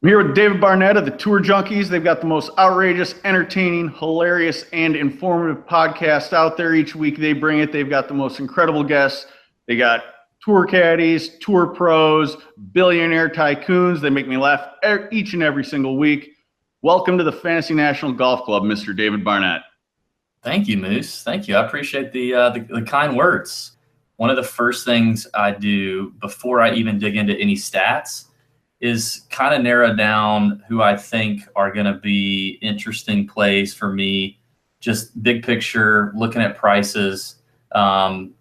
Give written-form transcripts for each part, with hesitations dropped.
I'm here with David Barnett of the Tour Junkies. They've got the most outrageous, entertaining, hilarious, and informative podcast out there. Each week they bring it. They've got the most incredible guests. They got tour caddies, tour pros, billionaire tycoons. They make me laugh each and every single week. Welcome to the Fantasy National Golf Club, Mr. David Barnett. Thank you, Moose. Thank you. I appreciate the kind words. One of the first things I do before I even dig into any stats is kind of narrow down who I think are going to be interesting plays for me, just big picture, looking at prices and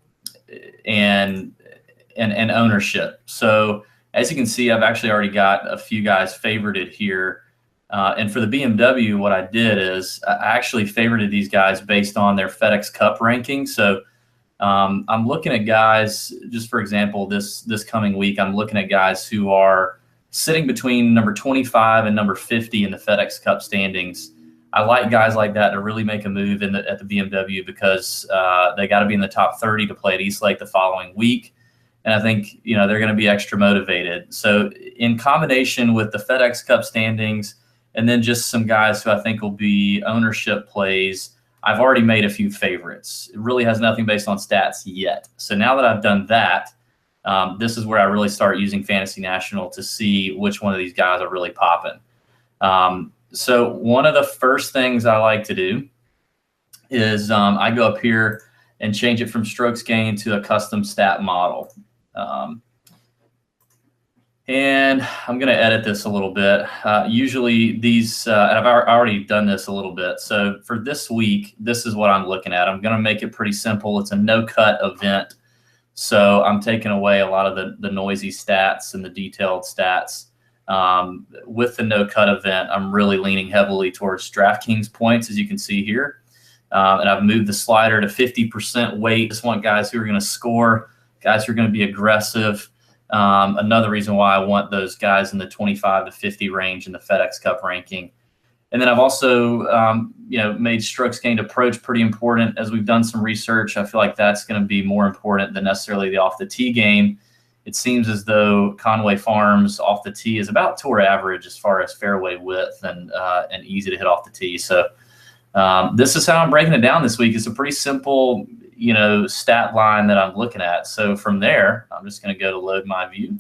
ownership. So as you can see, I've actually already got a few guys favorited here. And for the BMW, what I did is I actually favorited these guys based on their FedEx Cup ranking. So I'm looking at guys, just for example, this coming week, I'm looking at guys who are sitting between number 25 and number 50 in the FedEx Cup standings. I like guys like that to really make a move at the BMW because they got to be in the top 30 to play at East Lake the following week. And I think, they're going to be extra motivated. So in combination with the FedEx Cup standings and then just some guys who I think will be ownership plays, I've already made a few favorites. It really has nothing based on stats yet. So now that I've done that, this is where I really start using Fantasy National to see which one of these guys are really popping. So one of the first things I like to do is I go up here and change it from strokes gained to a custom stat model. And I'm going to edit this a little bit. Usually these, and I've already done this a little bit. So for this week, this is what I'm looking at. I'm going to make it pretty simple. It's a no-cut event. So I'm taking away a lot of the noisy stats and the detailed stats. With the no-cut event, I'm really leaning heavily towards DraftKings points, as you can see here. And I've moved the slider to 50% weight. Just want guys who are going to score, guys who are going to be aggressive. Another reason why I want those guys in the 25 to 50 range in the FedEx Cup ranking. And then I've also, made strokes gained approach pretty important. As we've done some research, I feel like that's going to be more important than necessarily the off the tee game. It seems as though Conway Farms off the tee is about tour average as far as fairway width and easy to hit off the tee. So this is how I'm breaking it down this week. It's a pretty simple, stat line that I'm looking at. So from there, I'm just going to go to load my view.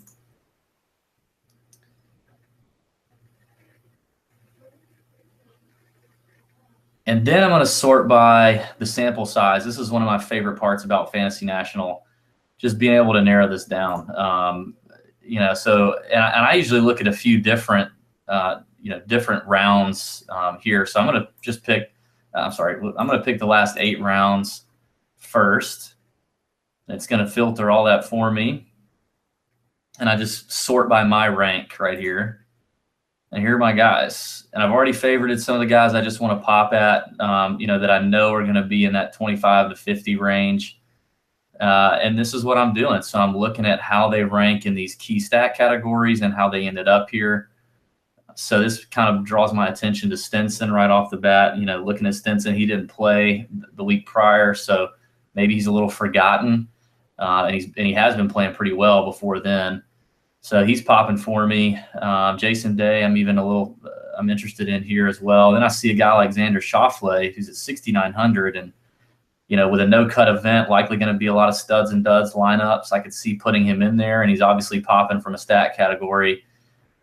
And then I'm going to sort by the sample size. This is one of my favorite parts about Fantasy National, just being able to narrow this down. So I usually look at a few different, different rounds here. So I'm going to just pick, I'm going to pick the last 8 rounds first. It's going to filter all that for me. And I just sort by my rank right here. And here are my guys. And I've already favorited some of the guys I just want to pop at, that I know are going to be in that 25 to 50 range. And this is what I'm doing. So I'm looking at how they rank in these key stat categories and how they ended up here. So this kind of draws my attention to Stenson right off the bat. Looking at Stenson, he didn't play the week prior, so maybe he's a little forgotten. And he has been playing pretty well before then. So he's popping for me. Jason Day, I'm interested in here as well. Then I see a guy like Xander Schauffele, who's at 6,900, and with a no-cut event, likely going to be a lot of studs and duds lineups. I could see putting him in there, and he's obviously popping from a stat category.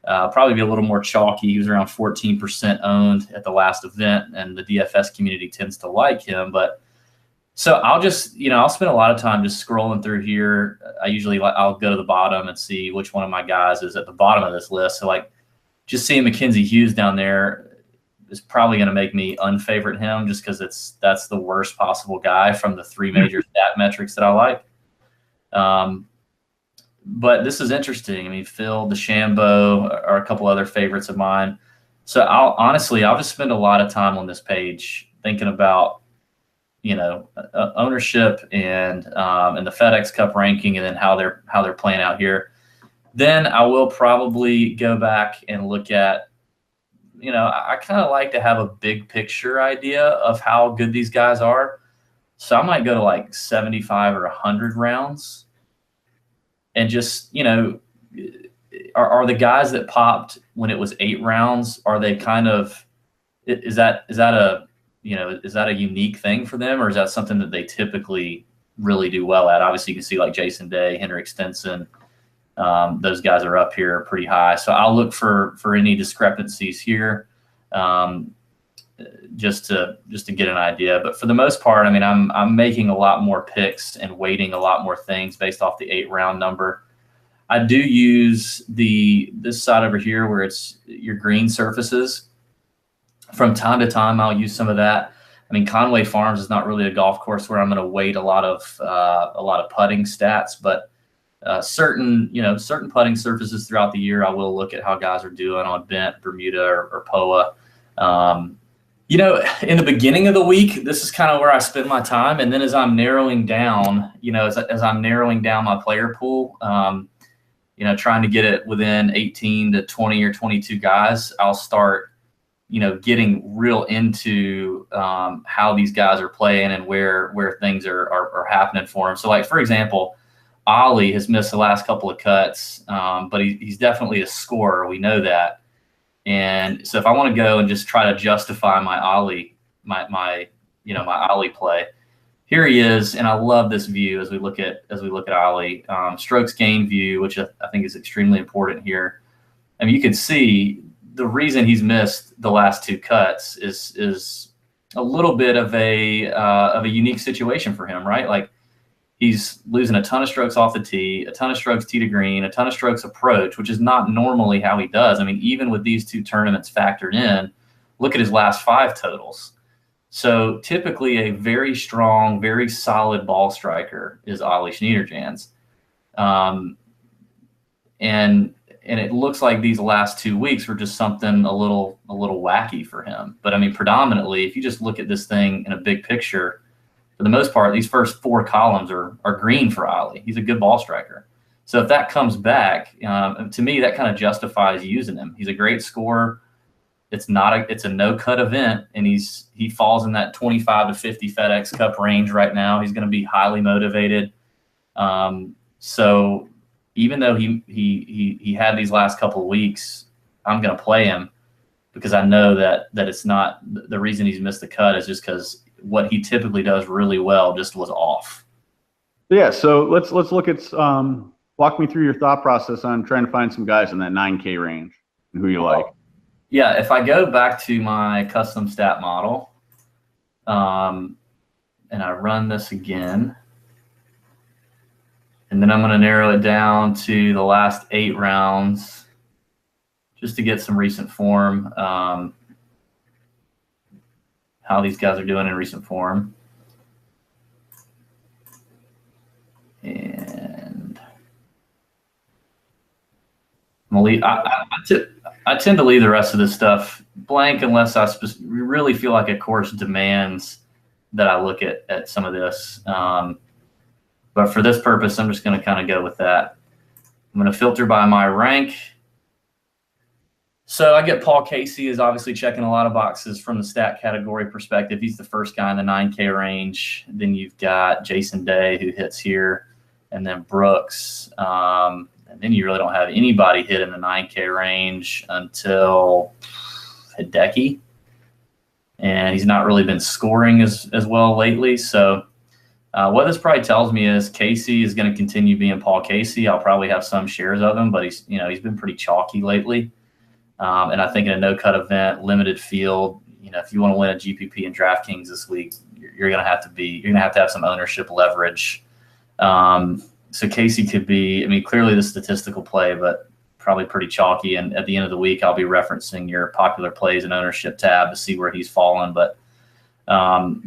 Probably be a little more chalky. He was around 14% owned at the last event, and the DFS community tends to like him. But so I'll just, I'll spend a lot of time just scrolling through here. I'll go to the bottom and see which one of my guys is at the bottom of this list. So just seeing Mackenzie Hughes down there is probably going to make me unfavorite him just because that's the worst possible guy from the 3 major stat metrics that I like. But this is interesting. I mean, Phil, DeChambeau are a couple other favorites of mine. So I'll just spend a lot of time on this page thinking about, ownership and the FedEx Cup ranking, and then how they're playing out here. Then I will probably go back and look at, I kind of like to have a big picture idea of how good these guys are. So I might go to like 75 or 100 rounds and just, are the guys that popped when it was 8 rounds, are they kind of, is that a, is that a unique thing for them, or is that something that they typically really do well at? Obviously, you can see like Jason Day, Henrik Stenson, those guys are up here pretty high. So I'll look for any discrepancies here, just to get an idea. But for the most part, I mean, I'm making a lot more picks and weighting a lot more things based off the 8-round number. I do use this side over here where it's your green surfaces. From time to time, I'll use some of that. I mean, Conway Farms is not really a golf course where I'm going to weight a lot of putting stats, but certain putting surfaces throughout the year, I will look at how guys are doing on bent, Bermuda, or POA. In the beginning of the week, this is kind of where I spend my time, and then as I'm narrowing down, as I'm narrowing down my player pool, trying to get it within 18 to 20 or 22 guys, I'll start getting real into how these guys are playing and where things are happening for them. So, like, for example, Ollie has missed the last couple of cuts, but he's definitely a scorer. We know that. And so if I want to go and just try to justify my Ollie, my Ollie play, here he is. And I love this view as we look at Ollie, strokes gained view, which I think is extremely important here. I mean, you can see the reason he's missed the last 2 cuts is a little bit of a unique situation for him, right? Like, he's losing a ton of strokes off the tee, a ton of strokes tee to green, a ton of strokes approach, which is not normally how he does. I mean, even with these 2 tournaments factored in, look at his last 5 totals. So typically a very strong, very solid ball striker is Ollie Schniederjans. And it looks like these last 2 weeks were just something a little wacky for him. But I mean, predominantly, if you just look at this thing in a big picture, for the most part, these first 4 columns are green for Ollie. He's a good ball striker. So if that comes back, to me, that kind of justifies using him. He's a great scorer. It's a no-cut event, and he falls in that 25 to 50 FedEx Cup range right now. He's going to be highly motivated. So even though he had these last couple of weeks, I'm going to play him because I know that it's not the reason he's missed the cut is just because what he typically does really well just was off. Yeah, so let's look at walk me through your thought process on trying to find some guys in that 9K range and who you like. Yeah, if I go back to my custom stat model, and I run this again, and then I'm going to narrow it down to the last 8 rounds just to get some recent form. How these guys are doing in recent form. And I tend to leave the rest of this stuff blank unless I really feel like a course demands that I look at some of this. But for this purpose, I'm just going to kind of go with that. I'm going to filter by my rank. So I get Paul Casey is obviously checking a lot of boxes from the stat category perspective. He's the first guy in the 9K range. Then you've got Jason Day who hits here, and then Brooks. And then you really don't have anybody hit in the 9K range until Hideki. And he's not really been scoring as well lately. So what this probably tells me is Casey is going to continue being Paul Casey. I'll probably have some shares of him, but he's been pretty chalky lately. And I think in a no-cut event, limited field, if you want to win a GPP in DraftKings this week, you're going to have to have some ownership leverage. So Casey could be, I mean, clearly the statistical play, but probably pretty chalky. And at the end of the week, I'll be referencing your popular plays and ownership tab to see where he's fallen. But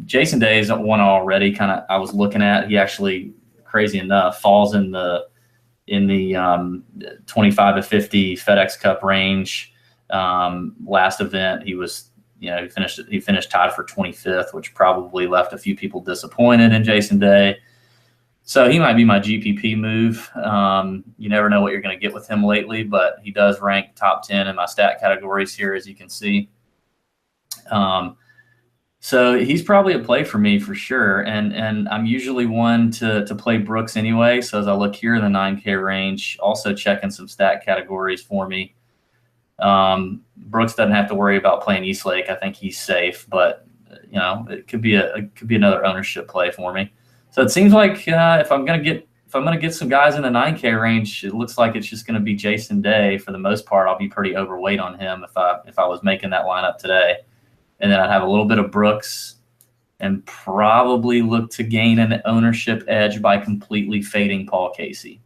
Jason Day is one already I was looking at. He actually, crazy enough, falls in the 25 to 50 FedEx Cup range. Last event, he finished tied for 25th, which probably left a few people disappointed in Jason Day. So he might be my GPP move. You never know what you're going to get with him lately, but he does rank top 10 in my stat categories here, as you can see. So he's probably a play for me for sure. And I'm usually one to play Brooks anyway. So as I look here in the 9K range, also checking some stat categories for me. Brooks doesn't have to worry about playing Eastlake. I think he's safe, but it could be another ownership play for me. So it seems like if I'm gonna get some guys in the 9K range, it looks like it's just gonna be Jason Day for the most part. I'll be pretty overweight on him if I was making that lineup today, and then I'd have a little bit of Brooks and probably look to gain an ownership edge by completely fading Paul Casey.